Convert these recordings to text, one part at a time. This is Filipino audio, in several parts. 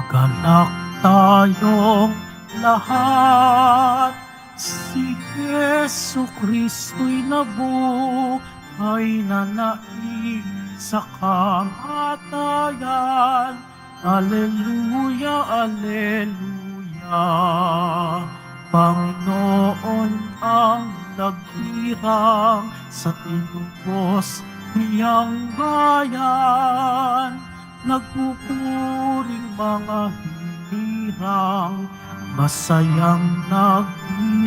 Magalak tayong lahat. Si Jesu Kristo'y nabuhay na naig sa kamatayan. Alleluia, Alleluia. Panginoon ang naghirang sa tinubos niyang bayan. Nagpupuring mga hinirang, masayang nagdiriwang.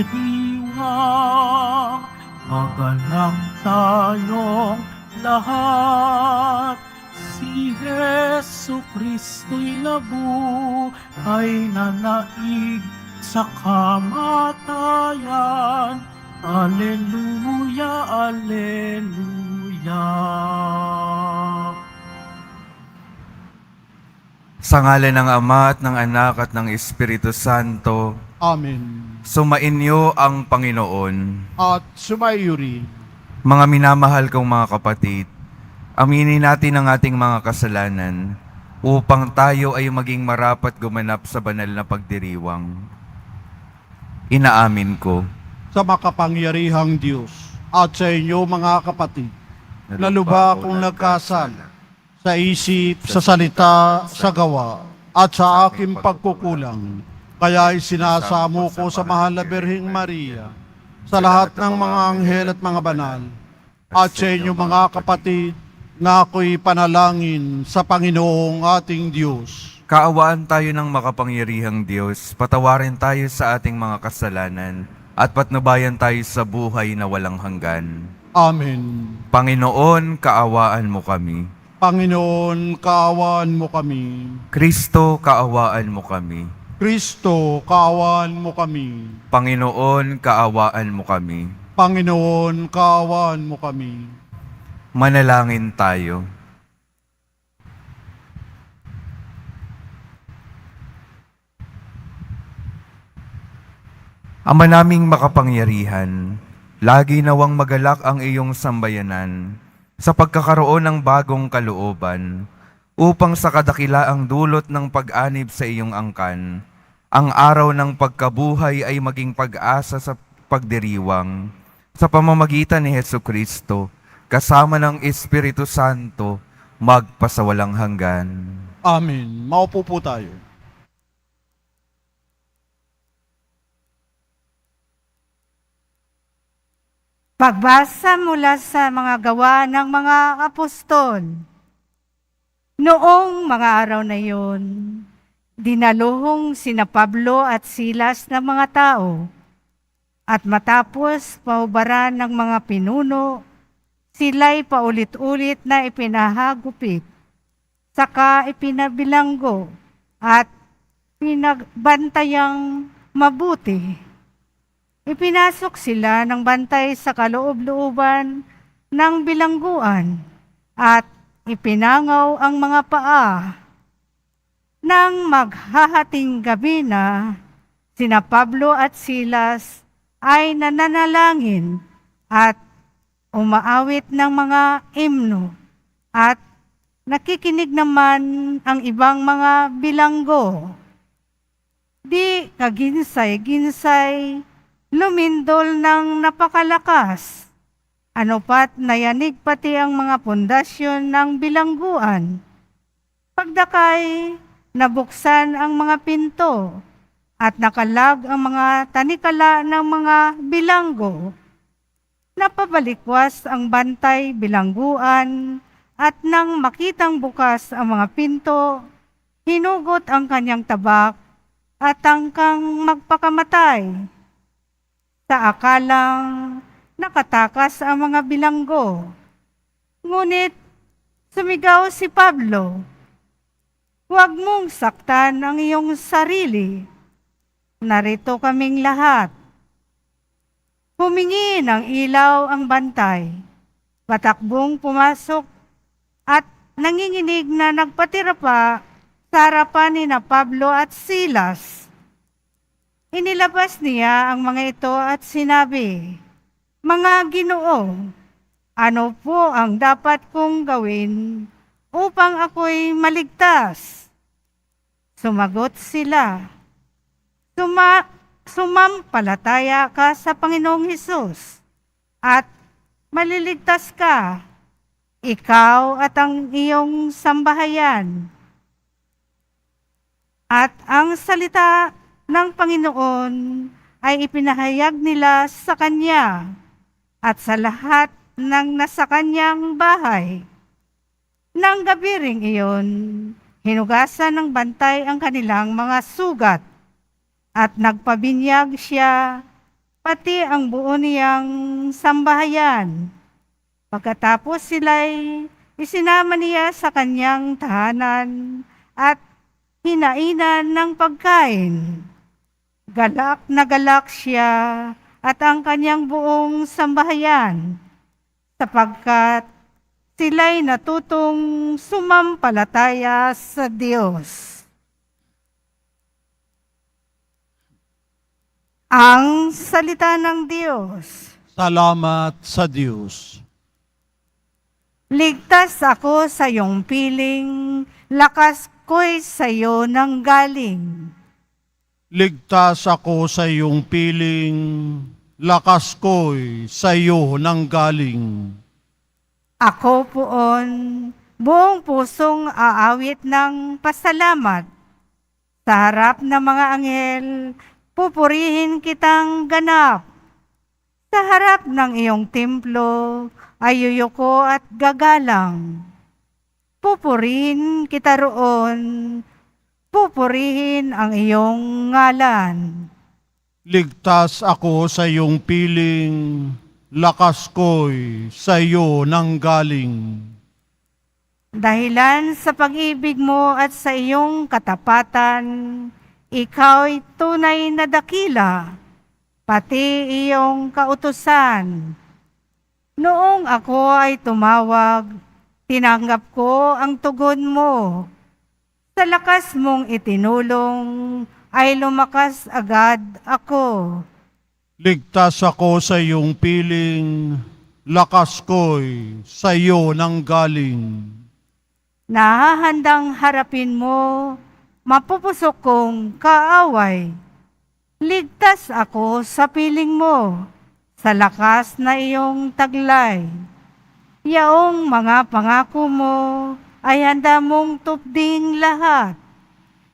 Magalang tayong lahat. Si Jesu Kristo'y nabuhay na naig sa kamatayan. Alleluia, Alleluia. Sa ngalan ng Ama at ng Anak at ng Espiritu Santo, Amen. sumainyo ang Panginoon. At sumayo rin. Mga minamahal kong mga kapatid, aminin natin ang ating mga kasalanan upang tayo ay maging marapat gumanap sa banal na pagdiriwang. Inaamin ko Sa makapangyarihang Diyos at sa inyo mga kapatid, na lubha akong nagkasala sa isip, sa salita, sa gawa, at sa aking pagkukulang. Kaya isinasamo ko sa mahal na Birheng Maria, sa lahat ng mga anghel at mga banal, at sa inyo mga kapatid, na ako'y panalangin sa Panginoong ating Diyos. kaawaan tayo ng makapangyarihang Diyos, patawarin tayo sa ating mga kasalanan, at patnubayan tayo sa buhay na walang hanggan. Amen. Panginoon, kaawaan mo kami. Panginoon, kaawaan mo kami. Kristo, kaawaan mo kami. Kristo, kaawaan mo kami. Panginoon, kaawaan mo kami. Panginoon, kaawaan mo kami. Manalangin tayo. Ama naming makapangyarihan, lagi nawang magalak ang iyong sambayanan sa pagkakaroon ng bagong kalooban, upang sa kadakilaang dulot ng pag-anib sa iyong angkan, ang araw ng pagkabuhay ay maging pag-asa sa pagdiriwang, sa pamamagitan ni Hesukristo, kasama ng Espiritu Santo, magpasawalang hanggan. Amen. Maupo po tayo. Pagbasa mula sa mga gawa ng mga apostol. Noong mga araw na iyon, dinaluhong sina Pablo at Silas ng mga tao, at matapos paubaran ng mga pinuno, sila'y paulit-ulit na ipinahagupit, saka ipinabilanggo at pinagbantayang mabuti. Ipinasok sila ng bantay sa kaloob-looban ng bilangguan at ipinangaw ang mga paa. Nang maghahating gabi na, sina Pablo at Silas ay nananalangin at umaawit ng mga himno at nakikinig naman ang ibang mga bilanggo. Di kaginsay-ginsay, lumindol ng napakalakas. Ano pat nayanig pati ang mga pundasyon ng bilangguan. Pagdakay, nabuksan ang mga pinto at nakalag ang mga tanikala ng mga bilanggo. Napabalikwas ang bantay bilangguan at nang makitang bukas ang mga pinto, hinugot ang kanyang tabak at tangkang magpakamatay. Sa akalang nakatakas ang mga bilanggo. Ngunit sumigaw si Pablo, "Huwag mong saktan ang iyong sarili. Narito kaming lahat." Humingi ng ilaw ang bantay. Patakbong pumasok at nanginginig na nagpatira pa sa harapan ni na Pablo at Silas. Inilabas niya ang mga ito at sinabi, "Mga Ginoo, ano po ang dapat kong gawin upang ako'y maligtas?" Sumagot sila, sumampalataya ka sa Panginoong Hesus at maliligtas ka, ikaw at ang iyong sambahayan. At ang salita ng Panginoon ay ipinahayag nila sa kanya at sa lahat ng nasa kanyang bahay. Nang gabi ring iyon, hinugasan ng bantay ang kanilang mga sugat at nagpabinyag siya pati ang buo niyang sambahayan. Pagkatapos sila'y isinama niya sa kanyang tahanan at hinainan ng pagkain. Galak na galak siya at ang kanyang buong sambahayan, sapagkat sila'y natutong sumampalataya sa Diyos. Ang salita ng Diyos. Salamat sa Diyos. Ligtas ako sa iyong piling, lakas ko'y sa iyo nang galing. Ligtas ako sa iyong piling, lakas ko'y sa iyo nang galing. Ako poon, buong pusong aawit ng pasalamat. Sa harap ng mga anghel, pupurihin kitang ganap. Sa harap ng iyong templo, ay yuyuko at gagalang. Pupurihin kita roon, pupurihin ang iyong ngalan. Ligtas ako sa iyong piling, lakas ko'y sa iyo nang galing. Dahilan sa pag-ibig mo at sa iyong katapatan, ikaw'y tunay na dakila, pati iyong kautusan. Noong ako ay tumawag, tinanggap ko ang tugon mo. Sa lakas mong itinulong, ay lumakas agad ako. Ligtas ako sa iyong piling, lakas ko'y sa iyo nang galing. Nahahandang harapin mo, mapupusok kong kaaway. Ligtas ako sa piling mo, sa lakas na iyong taglay. Yaong mga pangako mo ay handa mong tupding lahat.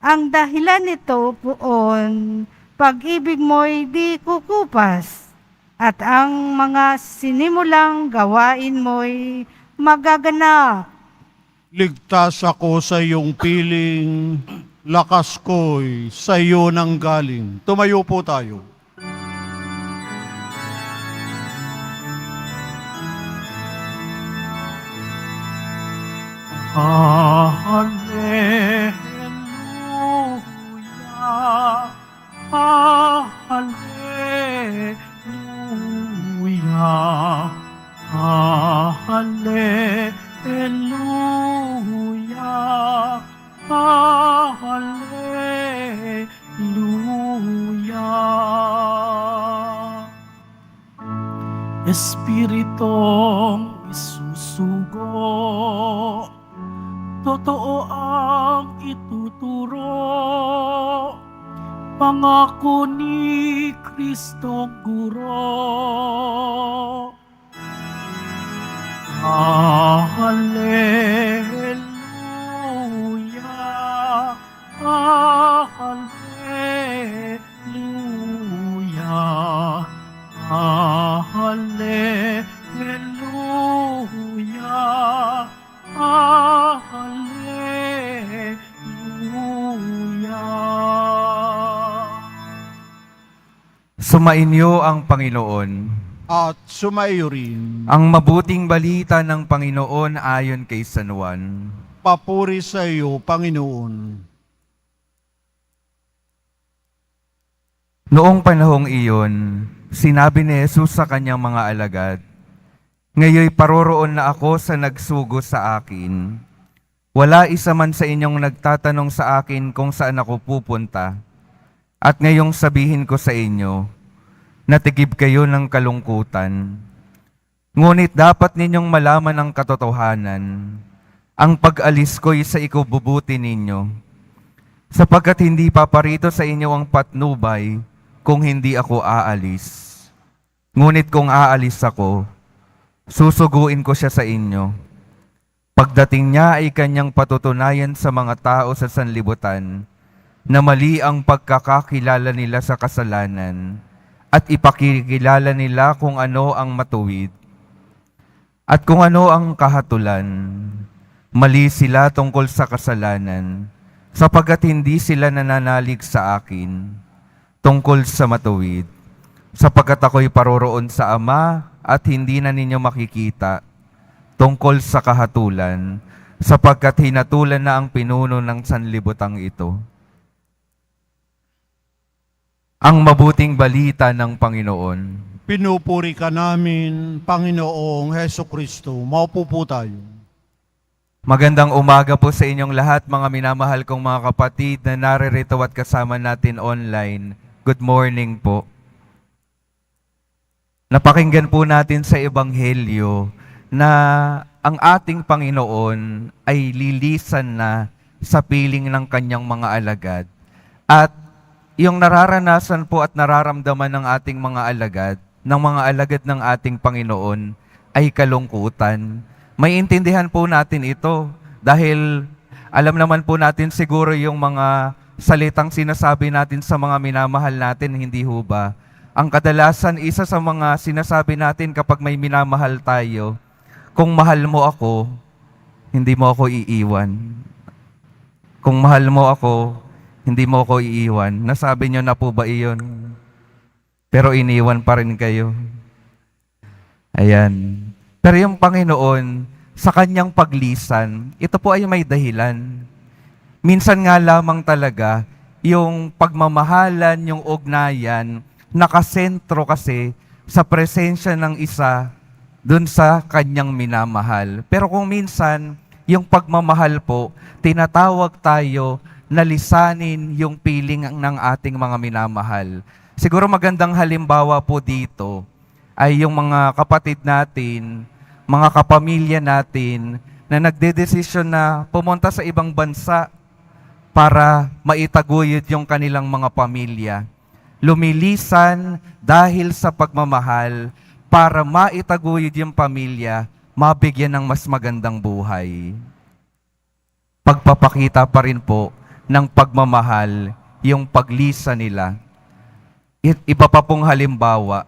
Ang dahilan nito poon, pag-ibig mo'y di kukupas, at ang mga sinimulang gawain mo'y magaganap. Ligtas ako sa iyong piling, lakas ko'y sa iyo nang galing. Tumayo po tayo. Hallelujah, hallelujah, hallelujah, hallelujah. Espiritong isusugo, totoo ang ituturo, pangako ni Kristong Guro. Hallelujah, hallelujah, hallelujah, hallelujah. Sumainyo ang Panginoon. At sumaiyo rin. Ang mabuting balita ng Panginoon ayon kay San Juan. Papuri sa iyo, Panginoon. Noong panahong iyon, sinabi ni Jesus sa kanyang mga alagad, "Ngayoy paroroon na ako sa nagsugo sa akin. Wala isa man sa inyong nagtatanong sa akin kung saan ako pupunta. At ngayong sabihin ko sa inyo, natigib kayo ng kalungkutan. Ngunit dapat ninyong malaman ang katotohanan. Ang pag-alis ko'y sa ikububuti ninyo. sapagkat hindi paparito sa inyo ang patnubay kung hindi ako aalis. Ngunit kung aalis ako, susuguin ko siya sa inyo. Pagdating niya ay kanyang patutunayan sa mga tao sa sanlibutan na mali ang pagkakakilala nila sa kasalanan at ipakikilala nila kung ano ang matuwid at kung ano ang kahatulan. Mali sila tungkol sa kasalanan sapagkat hindi sila nananalig sa akin tungkol sa matuwid, sapagkat ako'y paroroon sa Ama at hindi na ninyo makikita tungkol sa kahatulan, sapagkat hinatulan na ang pinuno ng sanlibutang ito. Ang mabuting balita ng Panginoon. Pinupuri ka namin, Panginoong Heso Kristo. Maupo po tayo. Magandang umaga po sa inyong lahat, mga minamahal kong mga kapatid na naririto at kasama natin online. Good morning po. Napakinggan po natin sa Ebanghelyo na ang ating Panginoon ay lilisan na sa piling ng kanyang mga alagad. At yung nararanasan po at nararamdaman ng ating mga alagad, ng mga alagad ng ating Panginoon, ay kalungkutan. May intindihan po natin ito dahil alam naman po natin siguro yung mga salitang sinasabi natin sa mga minamahal natin, hindi ho ba? Ang kadalasan, isa sa mga sinasabi natin kapag may minamahal tayo, kung mahal mo ako, hindi mo ako iiwan. Kung mahal mo ako, hindi mo ako iiwan. Nasabi nyo na po ba iyon? Pero iniwan pa rin kayo. Ayan. Pero yung Panginoon, sa kanyang paglisan, ito po ay may dahilan. Minsan nga lamang talaga, yung pagmamahalan, yung ugnayan, nakasentro kasi sa presensya ng isa dun sa kanyang minamahal. Pero kung minsan, yung pagmamahal po, tinatawag tayo na lisanin yung piling ng ating mga minamahal. Siguro magandang halimbawa po dito ay yung mga kapatid natin, mga kapamilya natin na nagdedesisyon na pumunta sa ibang bansa para maitaguyod yung kanilang mga pamilya. Lumilisan dahil sa pagmamahal para maitaguyod yung pamilya, mabigyan ng mas magandang buhay. Pagpapakita pa rin po ng pagmamahal yung paglisa nila. Iba pa pong halimbawa,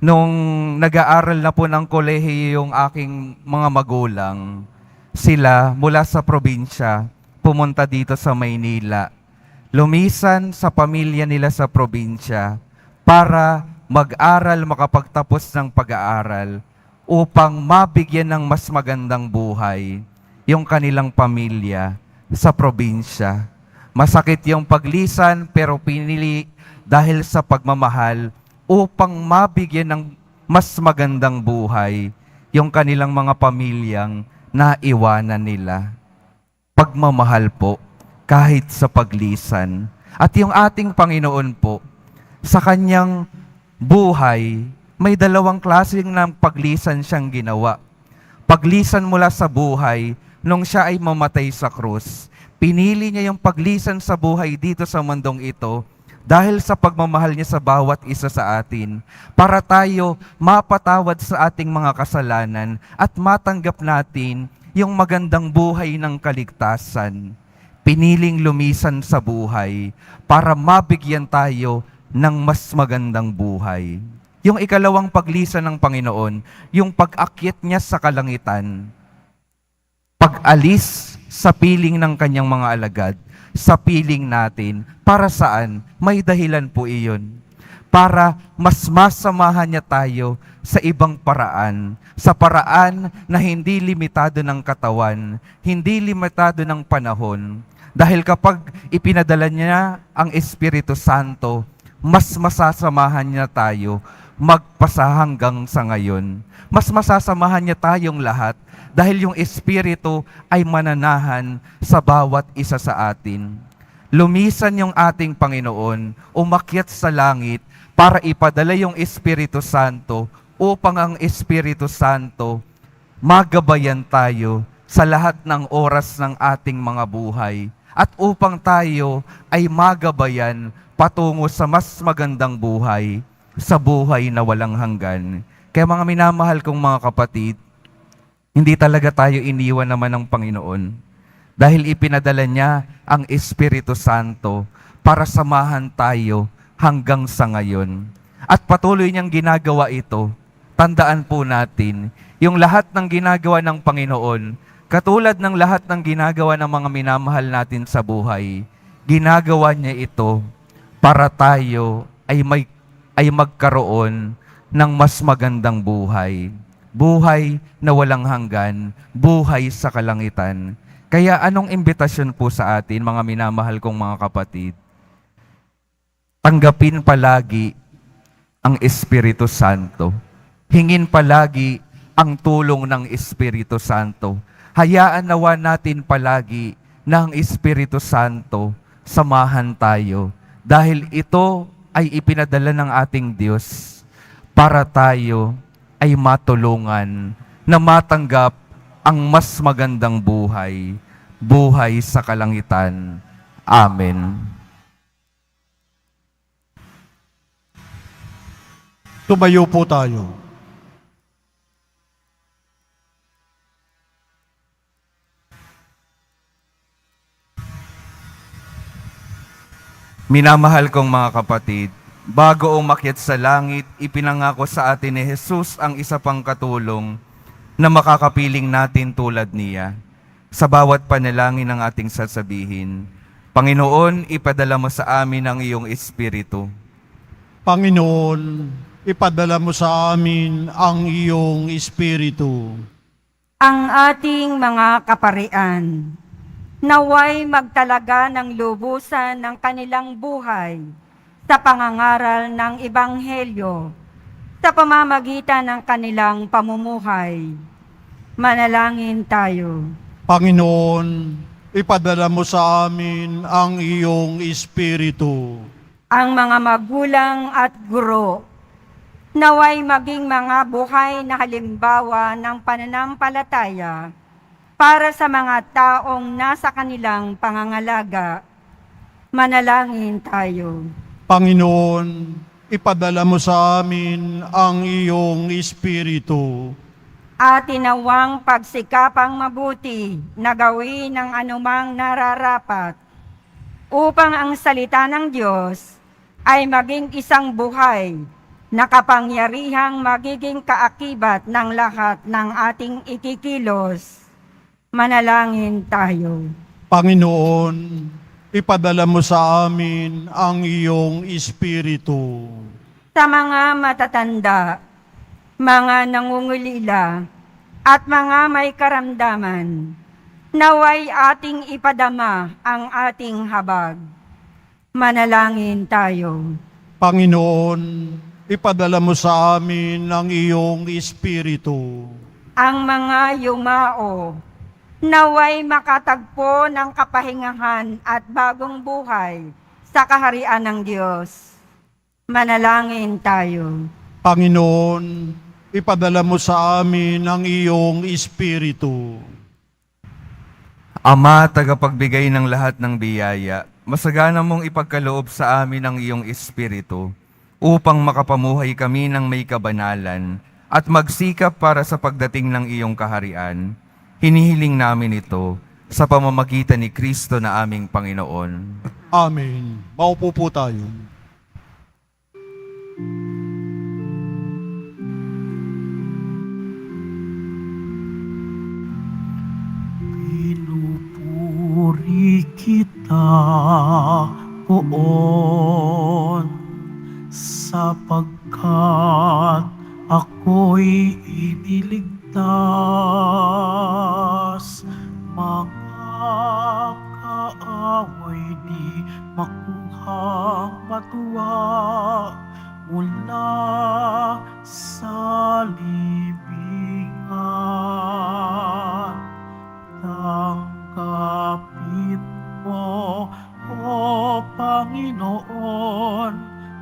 nung nag-aaral na po ng kolehiyo yung aking mga magulang, sila mula sa probinsya, pumunta dito sa Maynila. Lumisan sa pamilya nila sa probinsya para mag-aral, makapagtapos ng pag-aaral upang mabigyan ng mas magandang buhay yung kanilang pamilya sa probinsya. Masakit yung paglisan pero pinili dahil sa pagmamahal upang mabigyan ng mas magandang buhay yung kanilang mga pamilyang naiwanan nila. Pagmamahal po kahit sa paglisan. At yung ating Panginoon po, sa kanyang buhay, may dalawang klaseng ng paglisan siyang ginawa. Paglisan mula sa buhay nung siya ay mamatay sa krus. Pinili niya yung paglisan sa buhay dito sa mundong ito dahil sa pagmamahal niya sa bawat isa sa atin para tayo mapatawad sa ating mga kasalanan at matanggap natin yung magandang buhay ng kaligtasan. Piniling lumisan sa buhay para mabigyan tayo ng mas magandang buhay. Yung ikalawang paglisan ng Panginoon, yung pag-akyat niya sa kalangitan, pag-alis sa piling ng kanyang mga alagad, sa piling natin. Para saan? May dahilan po iyon. Para mas masamahan niya tayo sa ibang paraan. Sa paraan na hindi limitado ng katawan, hindi limitado ng panahon. Dahil kapag ipinadala niya ang Espiritu Santo, mas masasamahan niya tayo magpasa hanggang sa ngayon. Mas masasamahan niya tayong lahat dahil yung Espiritu ay mananahan sa bawat isa sa atin. Lumisan yung ating Panginoon, umakyat sa langit para ipadala yung Espiritu Santo upang ang Espiritu Santo magabayan tayo sa lahat ng oras ng ating mga buhay at upang tayo ay magabayan patungo sa mas magandang buhay, sa buhay na walang hanggan. Kaya mga minamahal kong mga kapatid, hindi talaga tayo iniwan naman ng Panginoon dahil ipinadala niya ang Espiritu Santo para samahan tayo hanggang sa ngayon. At patuloy niyang ginagawa ito. Tandaan po natin, yung lahat ng ginagawa ng Panginoon, katulad ng lahat ng ginagawa ng mga minamahal natin sa buhay, ginagawa niya ito para tayo ay magkaroon ng mas magandang buhay. Buhay na walang hanggan, buhay sa kalangitan. Kaya anong imbitasyon po sa atin, mga minamahal kong mga kapatid? Tanggapin palagi ang Espiritu Santo. Hingin palagi ang tulong ng Espiritu Santo. Hayaan nawa natin palagi na ang Espiritu Santo samahan tayo. Dahil ito ay ipinadala ng ating Diyos para tayo ay matulungan na matanggap ang mas magandang buhay, buhay sa kalangitan. Amen. Tumayo po tayo. Minamahal kong mga kapatid, bago umakyat sa langit, ipinangako sa atin ni Jesus ang isa pang katulong na makakapiling natin tulad niya. Sa bawat panalangin ng ating sasabihin, Panginoon, ipadala mo sa amin ang iyong Espiritu. Panginoon, ipadala mo sa amin ang iyong Espiritu. Ang ating mga kaparian, naway magtalaga ng lubusan ng kanilang buhay sa pangangaral ng Ebanghelyo sa pamamagitan ng kanilang pamumuhay. Manalangin tayo. Panginoon, ipadala mo sa amin ang iyong Espiritu. Ang mga magulang at guro, naway maging mga buhay na halimbawa ng pananampalataya para sa mga taong nasa kanilang pangangalaga. Manalangin tayo. Panginoon, ipadala mo sa amin ang iyong Espiritu. At tinawang pagsikapang mabuti na gawin ang anumang nararapat upang ang salita ng Diyos ay maging isang buhay na kapangyarihang magiging kaakibat ng lahat ng ating ikikilos. Manalangin tayo. Panginoon, ipadala mo sa amin ang iyong Espiritu. Sa mga matatanda, mga nangungulila, at mga may karamdaman, naway ating ipadama ang ating habag. Manalangin tayo. Panginoon, ipadala mo sa amin ang iyong Espiritu. Ang mga yumao, naway makatagpo ng kapahingahan at bagong buhay sa kaharian ng Diyos. Manalangin tayo. Panginoon, ipadala mo sa amin ang iyong Espiritu. Ama, tagapagbigay ng lahat ng biyaya, masagana mong ipagkaloob sa amin ang iyong Espiritu upang makapamuhay kami ng may kabanalan at magsikap para sa pagdating ng iyong kaharian. Hinihiling namin ito sa pamamagitan ni Kristo na aming Panginoon. Amen. Maupo po tayo. Pinupuri kita, Poon, sapagkat ako'y iniligtas. Mga kaaway di makuhang matuwa mula sa libingan. Tanggapin mo, O Panginoon,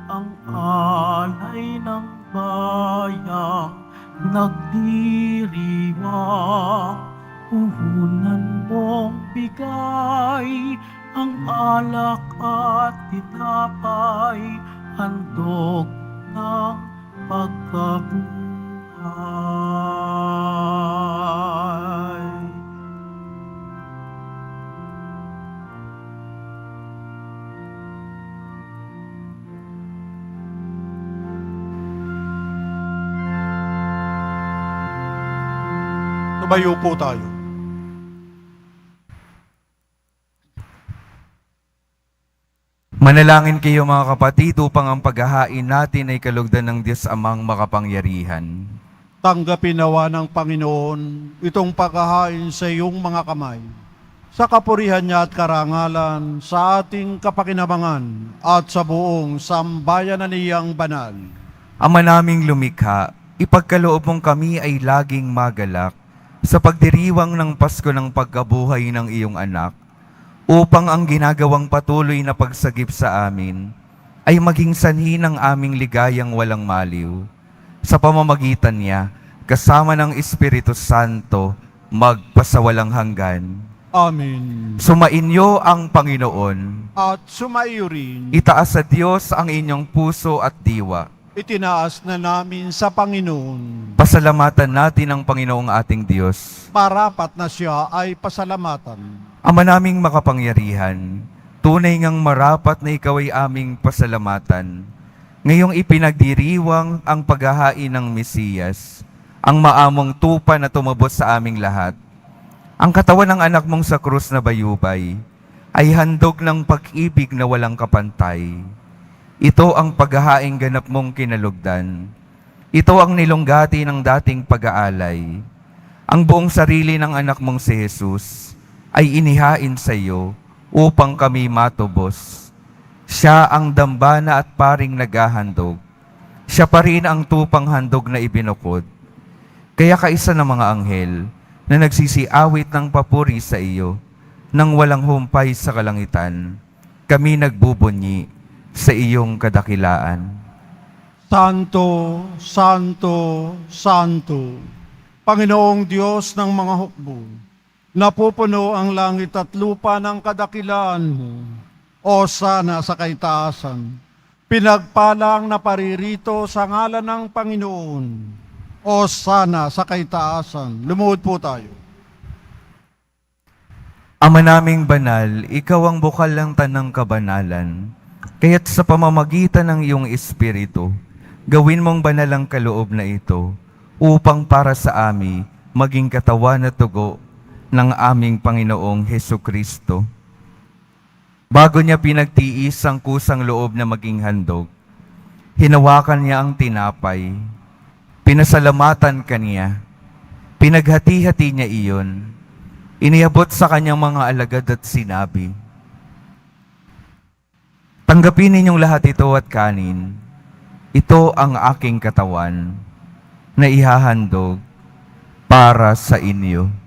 ang alay ng bayang nagdiriwang. Puhunan mong bigay ang alak at tinapay, handog ng pagkabuhay. Tumayo po tayo. Manalangin kayo mga kapatid upang ang paghahain natin ay kalugdan ng Diyos Amang makapangyarihan. Tanggapin nawa ng Panginoon itong paghahain sa iyong mga kamay, sa kapurihan niya at karangalan, sa ating kapakinabangan at sa buong sambayanan niyang banal. Ama naming lumikha, ipagkaloob mong kami ay laging magalak sa pagdiriwang ng Pasko ng pagkabuhay ng iyong anak, upang ang ginagawang patuloy na pagsagip sa amin ay maging sanhi ng aming ligayang walang maliw. Sa pamamagitan niya, kasama ng Espiritu Santo, magpasawalang hanggan. Amen. Sumainyo ang Panginoon. At sumaiyo rin, Itaas sa Diyos ang inyong puso at diwa. itinaas na namin sa Panginoon. Pasalamatan natin ang Panginoong ating Diyos. Parapat na siya ay pasalamatan. Ama naming makapangyarihan, tunay ngang marapat na ikaw ay aming pasalamatan. Ngayong ipinagdiriwang ang paghahain ng Mesiyas, ang maamong tupa na tumabos sa aming lahat. Ang katawan ng anak mong sa krus na bayubay ay handog ng pag-ibig na walang kapantay. Ito ang paghahaing ganap mong kinalugdan. Ito ang nilunggati ng dating pag-aalay. Ang buong sarili ng anak mong si Jesus ay inihain sa iyo upang kami matubos. Siya ang dambana at paring naghahandog. Siya pa rin ang tupang handog na ibinukod. Kaya kaisa ng mga anghel na nagsisiawit ng papuri sa iyo, nang walang humpay sa kalangitan, kami nagbubunyi sa iyong kadakilaan. Santo, Santo, Santo, Panginoong Diyos ng mga hukbo, napupuno ang langit at lupa ng kadakilaan mo. O sana sa kaitaasan, pinagpalang na paririto sa ngalan ng Panginoon. O sana sa kaitaasan, lumuhod po tayo. Ama naming banal, ikaw ang bukal ng tanang kabanalan. Kaya't sa pamamagitan ng iyong Espiritu, gawin mong banal ang kaloob na ito, upang para sa amin maging katawan at tugo ng aming Panginoong Hesukristo. Bago niya pinagtiis ang kusang loob na maging handog, hinawakan niya ang tinapay, pinasalamatan kaniya, pinaghati-hati niya iyon, iniabot sa kanyang mga alagad at sinabi, "Tanggapin ninyong lahat ito at kanin. Ito ang aking katawan na ihahandog para sa inyo."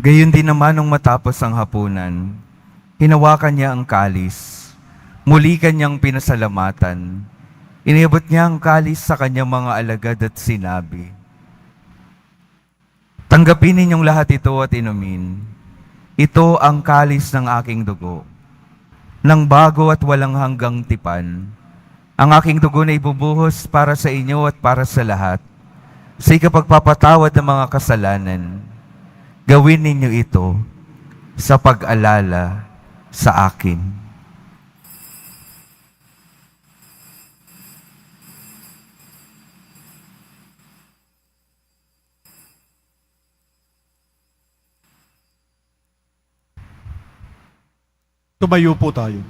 Gayon din naman nung matapos ang hapunan, hinawakan niya ang kalis, muli kanyang pinasalamatan, iniabot niya ang kalis sa kanyang mga alagad at sinabi, "Tanggapin ninyong lahat ito at inumin. Ito ang kalis ng aking dugo, ng bago at walang hanggang tipan. Ang aking dugo na ibubuhos para sa inyo at para sa lahat, sa ikapagpapatawad ng mga kasalanan. Gawin ninyo ito sa pag-alala sa akin." Tumayo po tayo.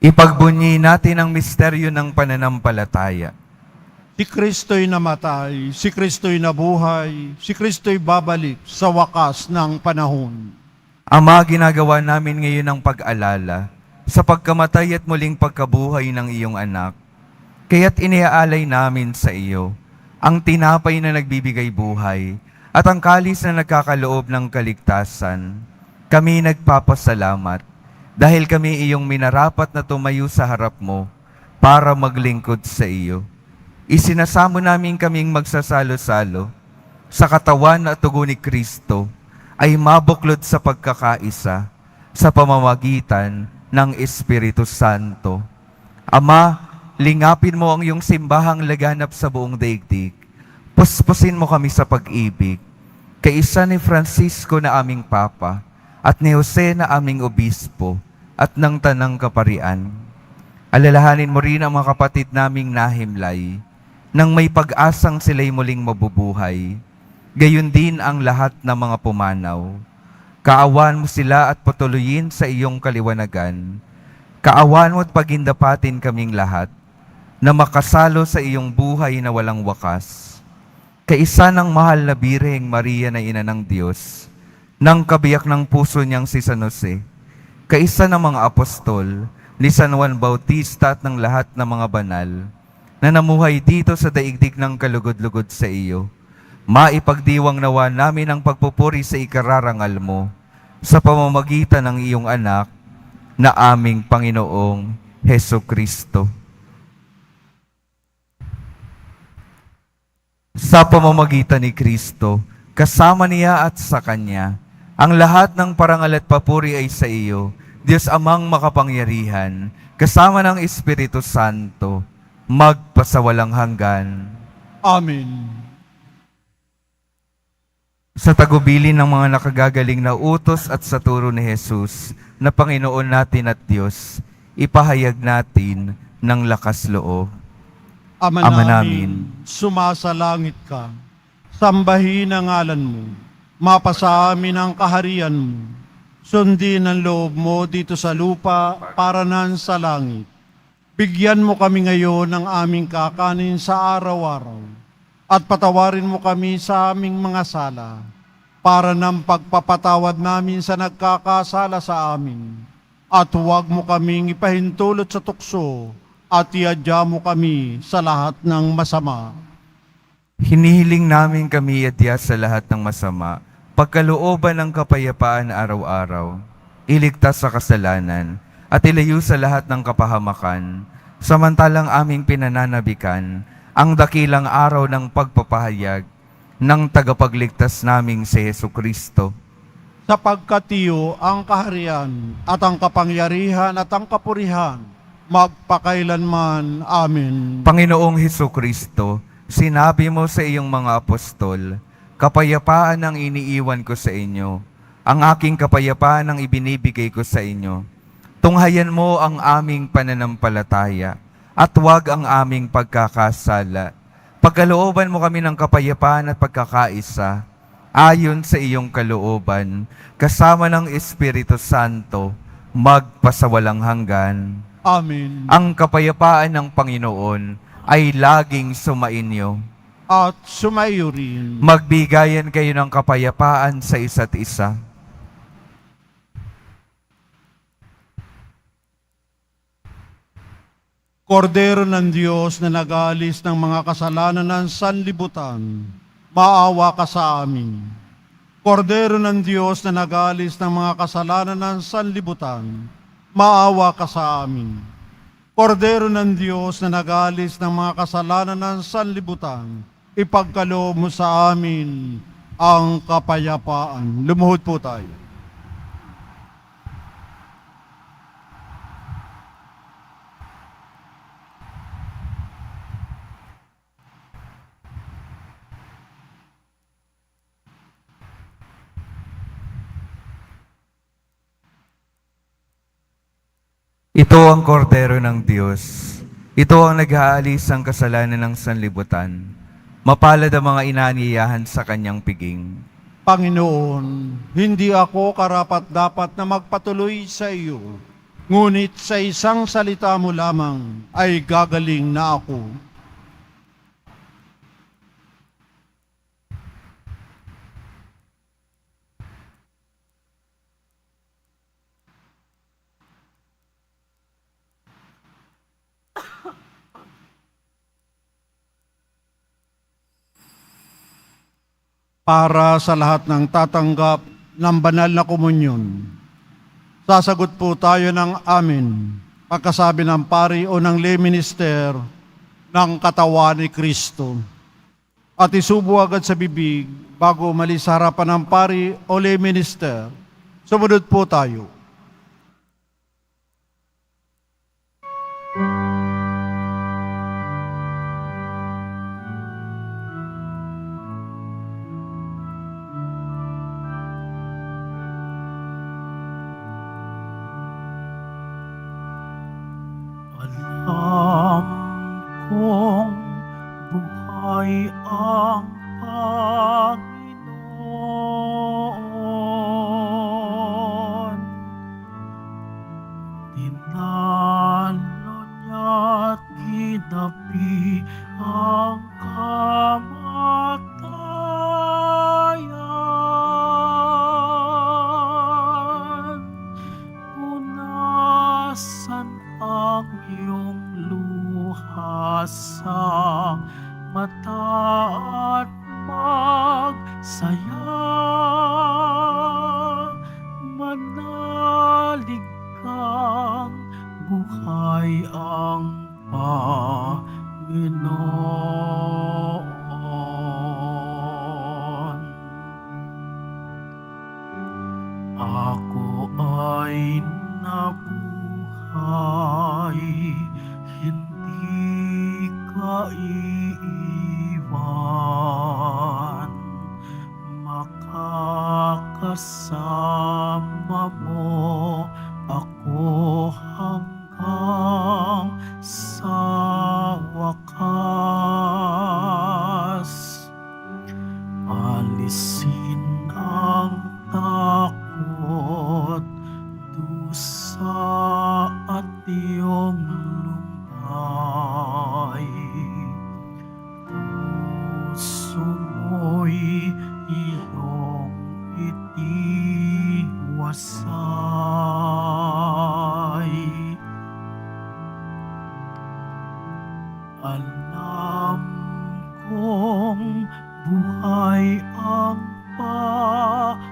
Ipagbunyi natin ang misteryo ng pananampalataya. Si Kristo'y namatay, si Kristo'y nabuhay, si Kristo'y babalik sa wakas ng panahon. Ama, ginagawa namin ngayon ang pag-alala sa pagkamatay at muling pagkabuhay ng iyong anak. Kaya't iniaalay namin sa iyo ang tinapay na nagbibigay buhay at ang kalis na nagkakaloob ng kaligtasan. Kami nagpapasalamat dahil kami iyong minarapat na tumayo sa harap mo para maglingkod sa iyo. Isinasamo namin kaming magsasalo-salo sa katawan at dugo ni Kristo ay mabuklod sa pagkakaisa sa pamamagitan ng Espiritu Santo. Ama, lingapin mo ang iyong simbahang laganap sa buong daigdig. Puspusin mo kami sa pag-ibig. Kaisa ni Francisco na aming Papa at ni Jose na aming Obispo at ng Tanang Kaparian. Alalahanin mo rin ang mga kapatid naming nahimlay nang may pag-asang sila'y muling mabubuhay. Gayon din ang lahat ng mga pumanaw. Kaawan mo sila at patuloyin sa iyong kaliwanagan. Kaawan mo at pagindapatin kaming lahat na makasalo sa iyong buhay na walang wakas. Kaisa ng mahal na Birheng Maria na Ina ng Diyos, ng kabiyak ng puso niyang si San Jose, kaisa ng mga apostol, ni San Juan Bautista at ng lahat ng mga banal, na namuhay dito sa daigdig ng kalugod-lugod sa iyo, maipagdiwang nawa namin ang pagpupuri sa ikararangal mo, sa pamamagitan ng iyong anak, na aming Panginoong Heso Kristo. Sa pamamagitan ni Kristo, kasama niya at sa Kanya, ang lahat ng parangal at papuri ay sa iyo, Diyos Amang makapangyarihan, kasama ng Espiritu Santo, magpasawalang hanggan. Amen. Sa tagubilin ng mga nakagagaling na utos at sa turo ni Jesus, na Panginoon natin at Diyos, ipahayag natin ng lakas loob. Ama Ama namin, sumasalangit ka, sambahin ang ngalan mo, mapasa amin ang kaharian mo, sundin ang loob mo dito sa lupa para nan sa langit. Bigyan mo kami ngayon ng aming kakanin sa araw-araw, at patawarin mo kami sa aming mga sala, para ng pagpapatawad namin sa nagkakasala sa amin. At huwag mo kaming ipahintulot sa tukso, at iadya mo kami sa lahat ng masama. Hinihiling namin kami iadya sa lahat ng masama, pagkalooban ng kapayapaan araw-araw, iligtas sa kasalanan, at ilayo sa lahat ng kapahamakan, samantalang aming pinananabikan ang dakilang araw ng pagpapahayag ng tagapagligtas naming si Heso Kristo. Sapagkat iyo ang kaharian, at ang kapangyarihan, at ang kapurihan, magpakailanman. Amen. Panginoong Heso Kristo, sinabi mo sa iyong mga apostol, kapayapaan ang iniiwan ko sa inyo, ang aking kapayapaan ang ibinibigay ko sa inyo. Tunghayan mo ang aming pananampalataya, at huwag ang aming pagkakasala. Pagkalooban mo kami ng kapayapaan at pagkakaisa, ayon sa iyong kalooban, kasama ng Espiritu Santo, magpasawalang hanggan. Amen. Ang kapayapaan ng Panginoon ay laging sumainyo. At sumayo rin. Magbigayan kayo ng kapayapaan sa isa't isa. Kordero ng Diyos na nag-aalis ng mga kasalanan ng sanlibutan, maawa ka sa amin. Kordero ng Diyos na nag-aalis ng mga kasalanan ng sanlibutan, maawa ka sa amin. Kordero ng Diyos na nag-aalis ng mga kasalanan ng sanlibutan, ipagkaloob mo sa amin ang kapayapaan. Lumuhod po tayo. Ito ang kordero ng Diyos. Ito ang nag-aalis ang kasalanan ng sanlibutan. Mapalad ang mga inaaniyahan sa kanyang piging. Panginoon, hindi ako karapat-dapat na magpatuloy sa iyo, ngunit sa isang salita mo lamang ay gagaling na ako. para sa lahat ng tatanggap ng banal na komunyon. Sasagot po tayo ng amin, pagkasabi ng pari o ng lay minister ng katawan ni Kristo. At isubo agad sa bibig bago umalis sa harapan ng pari o lay minister. Sumunod po tayo. Alam kong buhay ang Panginoon. Tinalo niya't ginapi ang kamatayan. Punasan ang iyong luha sa mata at magsaya. Manalig kang buhay ang Panginoon. Ako ay nabuhay, hindi ka iiwan. Makakasama mo ako hanggang sa wakas. Alisin ang takot, dusa at iyong lumbay. Puso mo'y iyong itiwasay. Alam kong buhay ang Panginoon.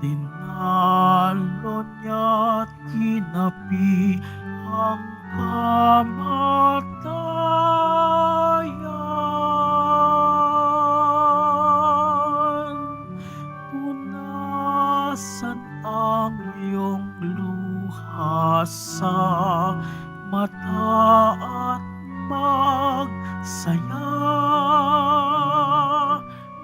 Tinalo niya't ginapi ang kamatayan. Punasan ang iyong luha sa mata at magsaya.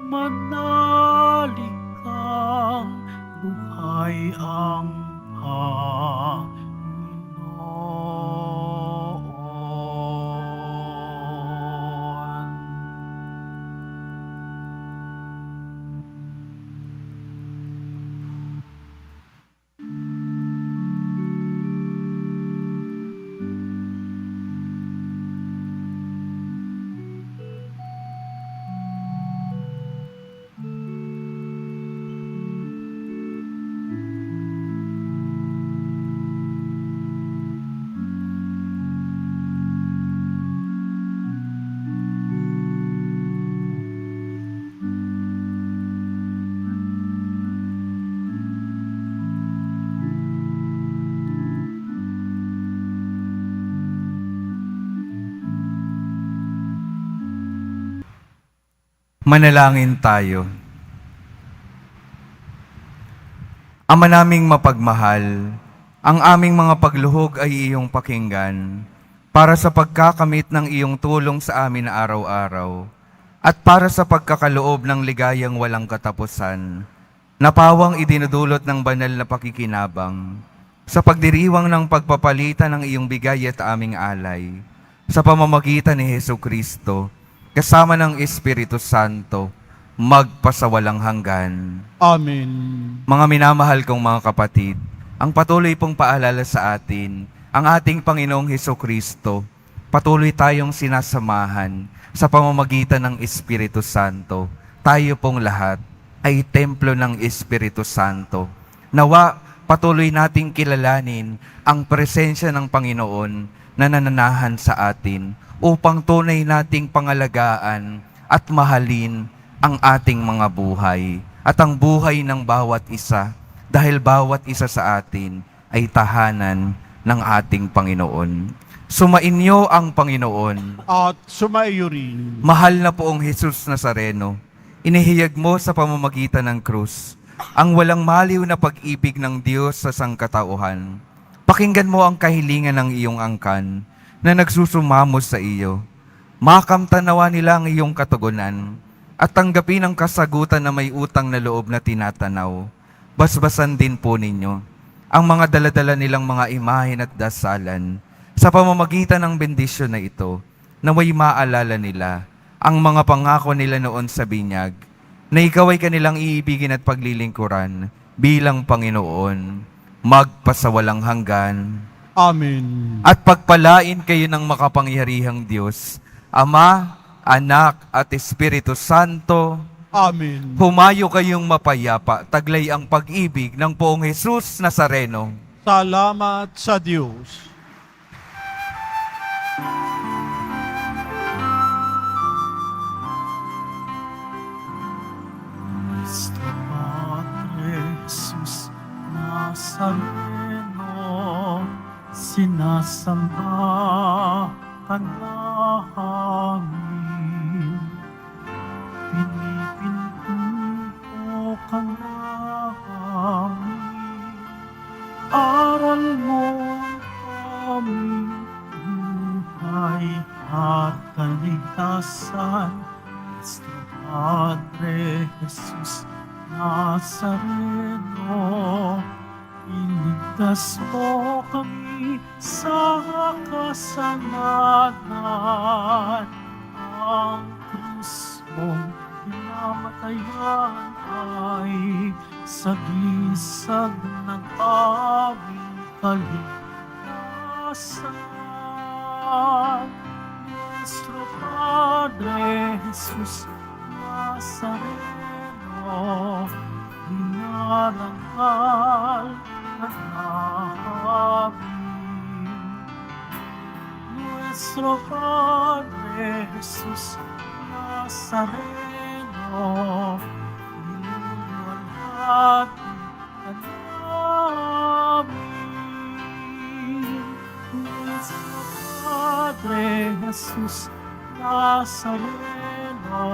Manalig kang buhay ang Panginoon. Manalangin tayo. Ama naming mapagmahal, ang aming mga pagluhog ay iyong pakinggan para sa pagkakamit ng iyong tulong sa amin araw-araw at para sa pagkakaloob ng ligayang walang katapusan na pawang idinudulot ng banal na pakikinabang sa pagdiriwang ng pagpapalitan ng iyong bigay at aming alay sa pamamagitan ni Hesukristo kasama ng Espiritu Santo, magpasawalang hanggan. Amen. Mga minamahal kong mga kapatid, ang patuloy pong paalala sa atin, ang ating Panginoong Hesukristo, patuloy tayong sinasamahan sa pamamagitan ng Espiritu Santo. Tayo pong lahat ay templo ng Espiritu Santo. Nawa, patuloy nating kilalanin ang presensya ng Panginoon na nananahan sa atin upang tunay nating pangalagaan at mahalin ang ating mga buhay at ang buhay ng bawat isa dahil bawat isa sa atin ay tahanan ng ating Panginoon. Sumainyo ang Panginoon. At sumaiyo rin. Mahal na poong Jesus Nazareno, inihiyag mo sa pamamagitan ng krus ang walang maliw na pag-ibig ng Diyos sa sangkatauhan. Pakinggan mo ang kahilingan ng iyong angkan na nagsusumamos sa iyo. Makamtanawa nila ang iyong katugunan at tanggapin ang kasagutan na may utang na loob na tinatanaw. Basbasan din po ninyo ang mga daladala nilang mga imahen at dasalan sa pamamagitan ng bendisyon na ito, na may maalala nila ang mga pangako nila noon sa binyag, na ikaw ay kanilang iibigin at paglilingkuran bilang Panginoon, magpasawalang hanggan. Amen. At pagpalain kayo ng makapangyarihang Diyos, Ama, Anak at Espiritu Santo. Amen. Humayo kayong mapayapa, taglay ang pag-ibig ng poong Jesus Nazareno. Salamat sa Diyos. Nuestro Padre Jesus Nazareno, sinasamba ka namin. Pinipinto ka namin. Aral mo aming buhay at kaligtasan. Nuestro Padre Jesus Nazareno, iligtas mo kami sa kasalanan. Ang krus mong pinamatayan ay sagisag ng aming kaligtasan. Nuestro Padre Jesus Nazareno, dinarangal ka namin. Nuestro Padre Jesus Nazareno, niluwalhati ka namin. Nuestro Padre Jesus Nazareno,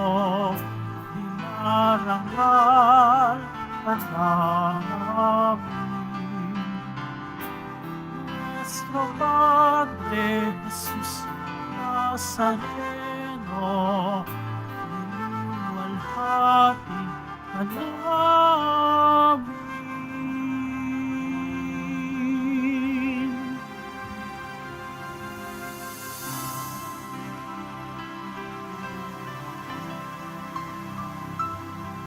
dinarangal ka namin. Nuestro Padre Jesus Nazareno, niluwalhati ka namin.